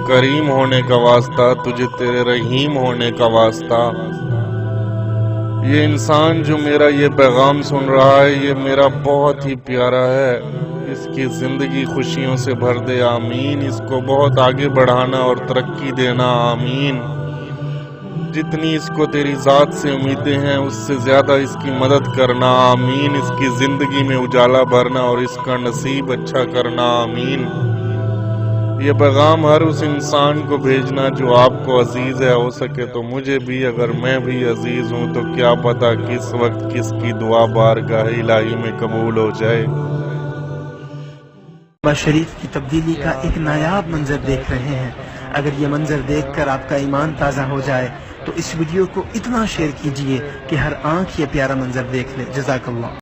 करीम होने का वास्ता, तुझे तेरे रहीम होने का वास्ता। ये इंसान जो मेरा ये पैगाम सुन रहा है, ये मेरा बहुत ही प्यारा है। इसकी जिंदगी खुशियों से भर दे, आमीन। इसको बहुत आगे बढ़ाना और तरक्की देना, आमीन। जितनी इसको तेरी ज़ात से उम्मीदें हैं, उससे ज़्यादा इसकी मदद करना, आमीन। इसकी ज़िंदगी में उजाला भरना और इसका नसीब अच्छा करना, आमीन। ये पैगाम हर उस इंसान को भेजना जो आपको अजीज़ है। हो सके तो मुझे भी, अगर मैं भी अजीज़ हूँ तो क्या पता किस वक्त किसकी दुआ बारगाह इलाही में कबूल हो जाए। शरीफ की तब्दीली का एक नायाब मंजर देख रहे हैं। अगर ये मंजर देखकर आपका ईमान ताज़ा हो जाए तो इस वीडियो को इतना शेयर कीजिए कि हर आंख ये प्यारा मंजर देख ले। जज़ाकल्लाह।